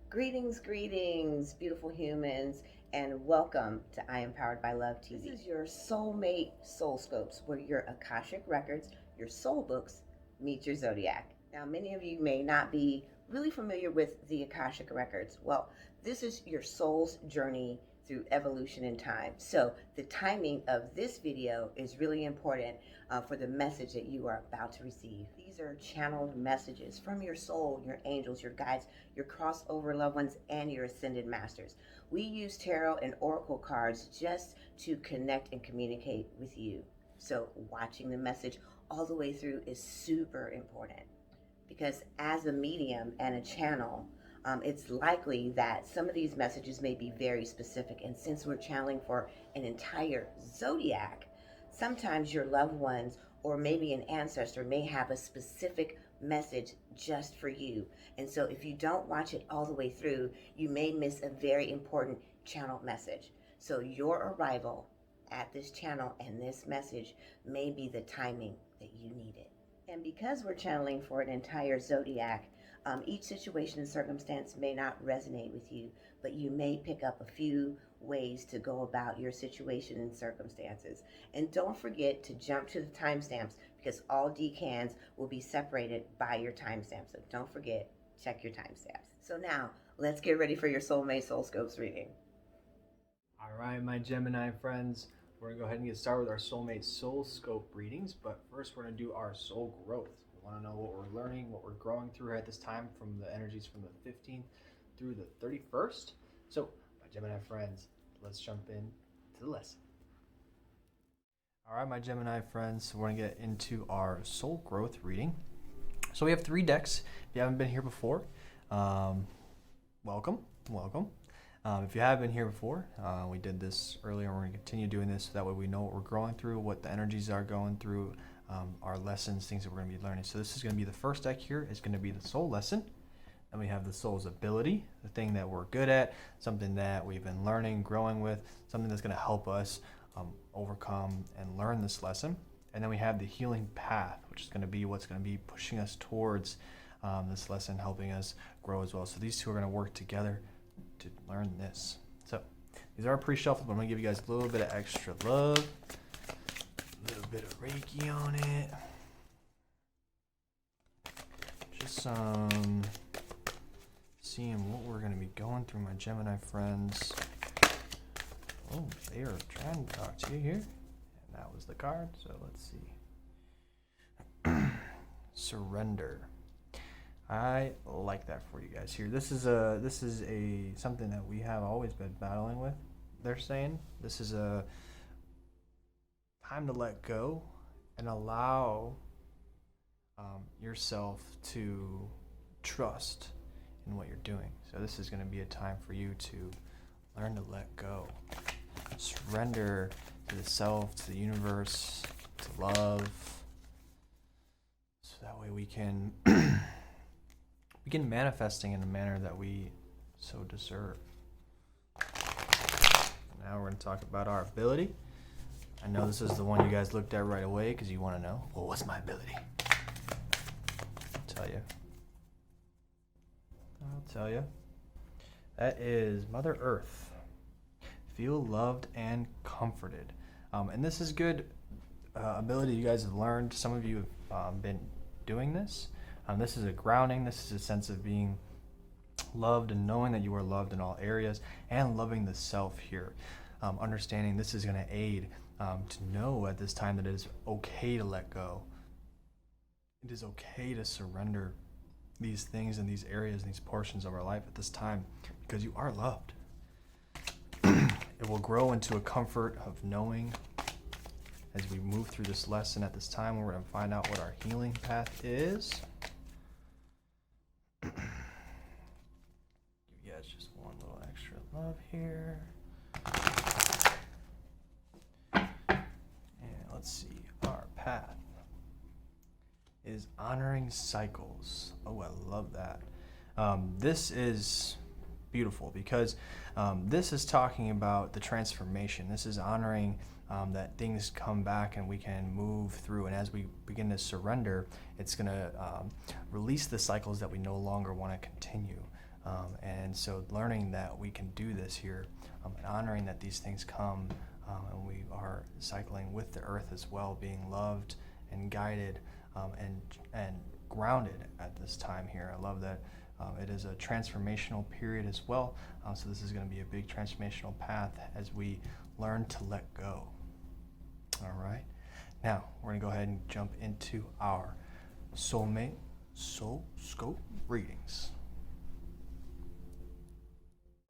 Greetings, beautiful humans, and welcome to I Am Powered by Love TV. This is your soulmate soul scopes, where your Akashic Records, your soul books, meet your zodiac. Now, many of you may not be really familiar with the Akashic Records. Well, this is your soul's journey through evolution in time. So the timing of this video is really important for the message that you are about to receive. These are channeled messages from your soul, your angels, your guides, your crossover loved ones, and your ascended masters. We use tarot and oracle cards just to connect and communicate with you. So watching the message all the way through is super important, because as a medium and a channel, it's likely that some of these messages may be very specific. And since we're channeling for an entire zodiac, sometimes your loved ones or maybe an ancestor may have a specific message just for you. And so if you don't watch it all the way through, you may miss a very important channeled message. So your arrival at this channel and this message may be the timing that you need it. And because we're channeling for an entire zodiac, each situation and circumstance may not resonate with you, but you may pick up a few ways to go about your situation and circumstances. And don't forget to jump to the timestamps, because all decans will be separated by your timestamp. So don't forget, check your timestamps. So now, let's get ready for your Soulmate Soul Scopes reading. All right, my Gemini friends, we're going to go ahead and get started with our Soulmate Soul Scope readings, but first we're going to do our soul growth. We want to know what we're learning, what we're growing through at this time from the energies from the 15th through the 31st. So, my Gemini friends, let's jump in to the lesson. All right, my Gemini friends, so we're going to get into our soul growth reading. So we have 3 decks. If you haven't been here before, welcome. If you have been here before, we did this earlier, and we're going to continue doing this so that way we know what we're growing through, what the energies are going through, our lessons, things that we're going to be learning. So this is going to be the first deck here. It's going to be the soul lesson. Then we have the soul's ability, the thing that we're good at, something that we've been learning, growing with, something that's going to help us overcome and learn this lesson. And then we have the healing path, which is going to be what's going to be pushing us towards this lesson, helping us grow as well. So these two are going to work together to learn this. So these are pre-shuffled, but I'm going to give you guys a little bit of extra love, a little bit of Reiki on it. Just seeing what we're going to be going through, my Gemini friends. Oh, they are trying to talk to you here. And that was the card, so let's see. Surrender. I like that for you guys here. This is a something that we have always been battling with. They're saying this is a time to let go and allow yourself to trust in what you're doing. So this is going to be a time for you to learn to let go, surrender to the self, to the universe, to love, so that way we can begin manifesting in a manner that we so deserve. Now we're going to talk about our ability. I know this is the one you guys looked at right away because you want to know, well, what's my ability? I'll tell you. That is Mother Earth. Feel loved and comforted. And this is good ability you guys have learned. Some of you have been doing this. This is a grounding. This is a sense of being loved and knowing that you are loved in all areas, and loving the self here. Understanding this is going to aid to know at this time that it is okay to let go. It is okay to surrender these things and these areas and these portions of our life at this time, because you are loved. It will grow into a comfort of knowing as we move through this lesson at this time. We're going to find out what our healing path is. Give you guys just one little extra love here. And let's see, our path is honoring cycles. Oh, I love that. This is beautiful because this is talking about the transformation. This is honoring that things come back and we can move through. And as we begin to surrender, it's going to release the cycles that we no longer want to continue. And so learning that we can do this here, and honoring that these things come, and we are cycling with the earth as well, being loved and guided, and grounded at this time here. I love that. It is a transformational period as well, so this is going to be a big transformational path as we learn to let go. All right, now we're going to go ahead and jump into our soulmate SOULSCOPE readings.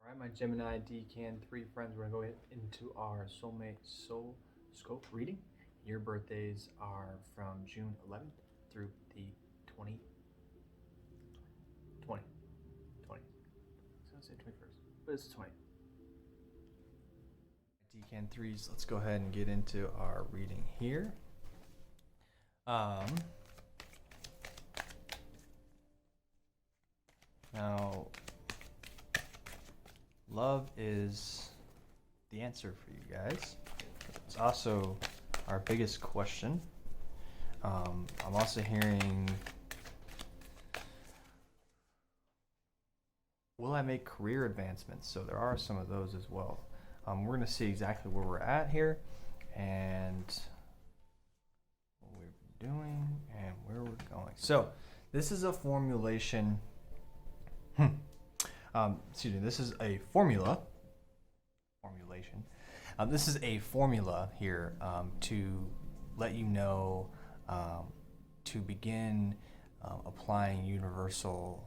All right, my Gemini Decan 3 friends, we're going to go into our soulmate SOULSCOPE reading. Your birthdays are from June 11th through the 20. So I'll say 21st, but it's 20. Decan 3s, let's go ahead and get into our reading here. Now, love is the answer for you guys. It's also our biggest question. I'm also hearing, will I make career advancements? So there are some of those as well. We're going to see exactly where we're at here and what we're doing and where we're going. So this is a formulation. This is a formulation. This is a formula here to let you know to begin applying universal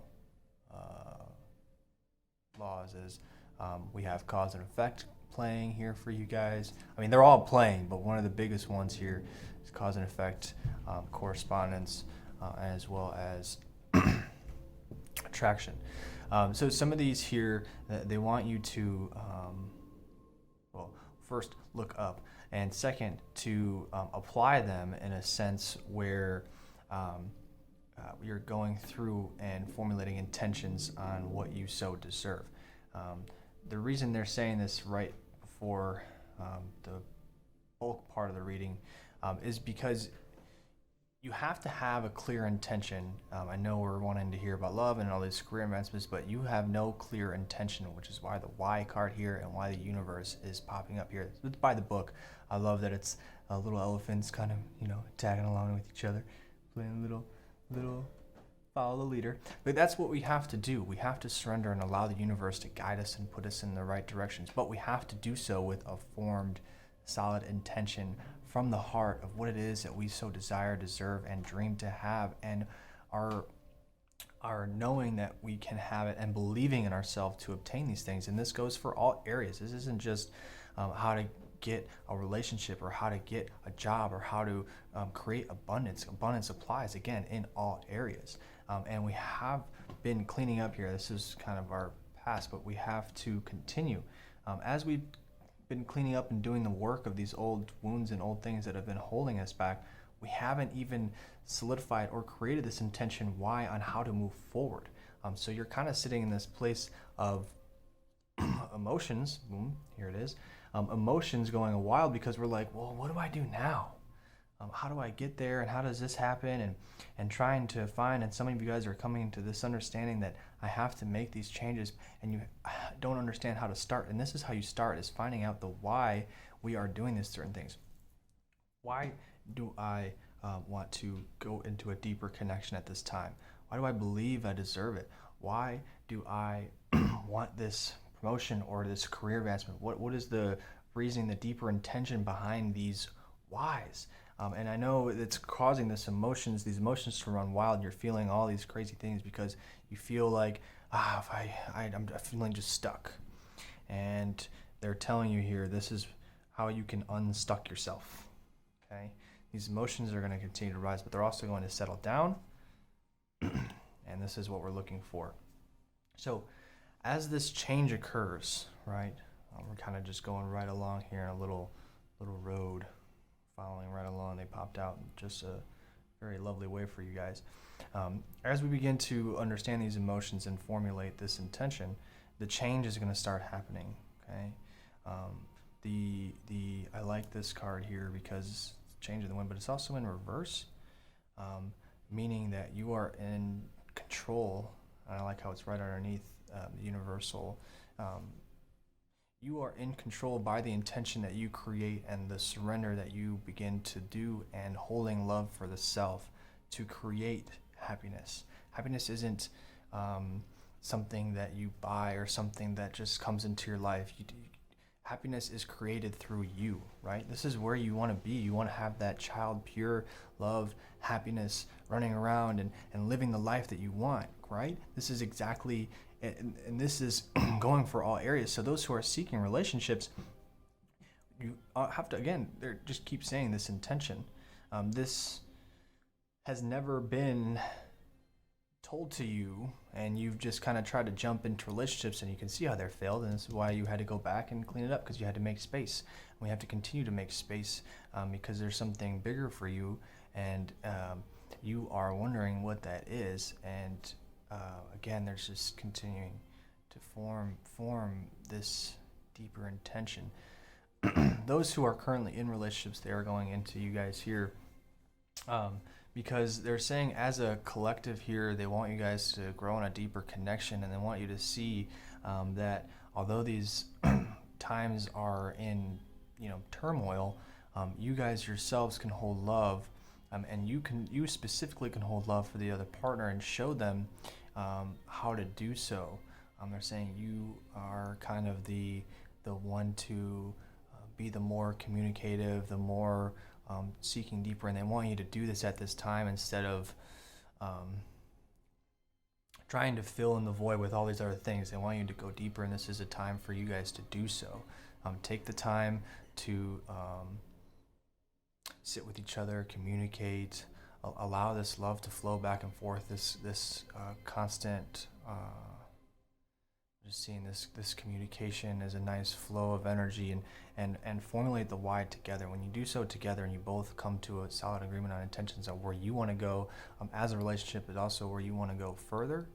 laws. As we have cause and effect playing here for you guys. I mean, they're all playing, but one of the biggest ones here is cause and effect, correspondence, as well as attraction. So some of these here, they want you to, first look up, and second, to apply them in a sense where you're going through and formulating intentions on what you so deserve. The reason they're saying this right before the bulk part of the reading is because you have to have a clear intention. I know we're wanting to hear about love and all these career advancements, but you have no clear intention, which is why the Y card here and why the universe is popping up here. It's by the book. I love that it's little elephants kind of, tagging along with each other, playing little follow the leader. But that's what we have to do. We have to surrender and allow the universe to guide us and put us in the right directions. But we have to do so with a formed, solid intention from the heart of what it is that we so desire, deserve, and dream to have, and are knowing that we can have it and believing in ourselves to obtain these things. And this goes for all areas. This isn't just how to get a relationship or how to get a job or how to create abundance. Abundance applies, again, in all areas. And we have been cleaning up here. This is kind of our past, but we have to continue. As we've been cleaning up and doing the work of these old wounds and old things that have been holding us back, we haven't even solidified or created this intention why on how to move forward. So you're kind of sitting in this place of emotions. Here it is. Emotions going wild because we're like, well, what do I do now? How do I get there, and how does this happen? And trying to find, and some of you guys are coming to this understanding that I have to make these changes, and you don't understand how to start. And this is how you start, is finding out the why we are doing these certain things. Why do I want to go into a deeper connection at this time? Why do I believe I deserve it? Why do I want this promotion or this career advancement? What is the reasoning, the deeper intention behind these whys? And I know it's causing these emotions to run wild, and you're feeling all these crazy things because you feel like, I'm feeling just stuck. And they're telling you here, this is how you can unstuck yourself, okay? These emotions are going to continue to rise, but they're also going to settle down, and this is what we're looking for. So as this change occurs, right, we're kind of just going right along here in a little road, following right along. They popped out in just a very lovely way for you guys. As we begin to understand these emotions and formulate this intention, the change is going to start happening, okay? I like this card here because it's change in the wind, but it's also in reverse, meaning that you are in control. And I like how it's right underneath the universal. You are in control by the intention that you create and the surrender that you begin to do, and holding love for the self to create happiness. Happiness isn't something that you buy or something that just comes into your life. Happiness is created through you, right? This is where you want to be. You want to have that child, pure love, happiness, running around and living the life that you want, right? This is exactly, and this is going for all areas. So those who are seeking relationships, you have to, again, they just keep saying this intention. This has never been told to you, and you've just kind of tried to jump into relationships, and you can see how they're failed, and this is why you had to go back and clean it up, because you had to make space. And we have to continue to make space because there's something bigger for you, and you are wondering what that is. And again, there's just continuing to form this deeper intention. Those who are currently in relationships, they are going into you guys here. Because they're saying as a collective here, they want you guys to grow in a deeper connection, and they want you to see that although these times are in turmoil, you guys yourselves can hold love, and you specifically can hold love for the other partner and show them how to do so. They're saying you are kind of the one to be the more communicative, the more seeking deeper, and they want you to do this at this time instead of trying to fill in the void with all these other things. They want you to go deeper, and this is a time for you guys to do so. Take the time to sit with each other, communicate, allow this love to flow back and forth, this constant just seeing this communication as a nice flow of energy, and formulate the why together. When you do so together and you both come to a solid agreement on intentions of where you want to go as a relationship, but also where you want to go further,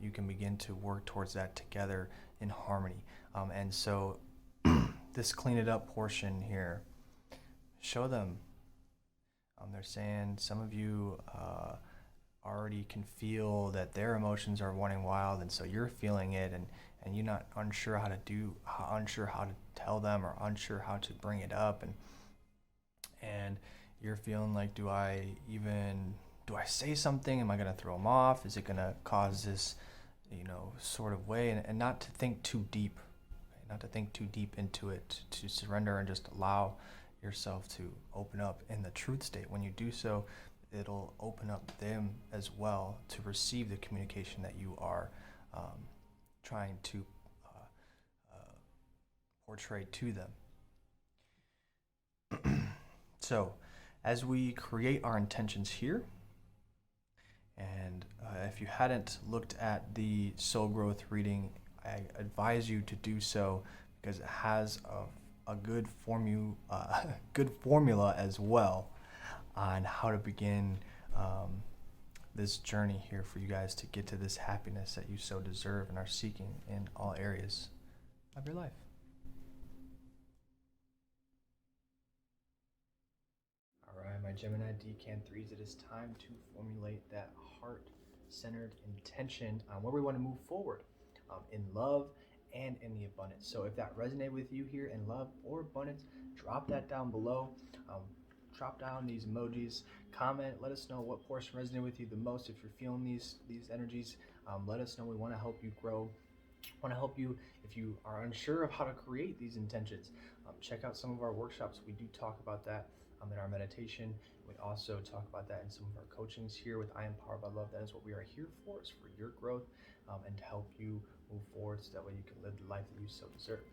you can begin to work towards that together in harmony. And so this clean it up portion here, show them. They're saying some of you already can feel that their emotions are running wild, and so you're feeling it, and you're not unsure how to tell them, or unsure how to bring it up, and you're feeling like, do I say something? Am I going to throw them off? Is it going to cause this sort of way? And not to think too deep, not to think too deep into it, to surrender and just allow yourself to open up in the truth state. When you do so, it'll open up them as well to receive the communication that you are trying to portray to them. So, as we create our intentions here, and if you hadn't looked at the soul growth reading, I advise you to do so, because it has a good formula as well on how to begin this journey here for you guys to get to this happiness that you so deserve and are seeking in all areas of your life. All right, my Gemini Decan 3s, it is time to formulate that heart-centered intention on where we want to move forward in love and in the abundance. So if that resonated with you here in love or abundance, drop that down below. Drop down these emojis, comment, let us know what portion resonated with you the most. If you're feeling these energies, let us know. We want to help you grow. Want to help you if you are unsure of how to create these intentions. Check out some of our workshops. We do talk about that in our meditation. We also talk about that in some of our coachings here with I Am Powered by Love. That is what we are here for, is for your growth and to help you move forward so that way you can live the life that you so deserve.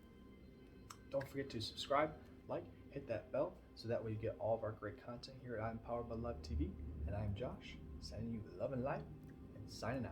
Don't forget to subscribe, like, hit that bell, so that way you get all of our great content here at I Am Powered by Love TV. And I am Josh, sending you love and light, and signing out.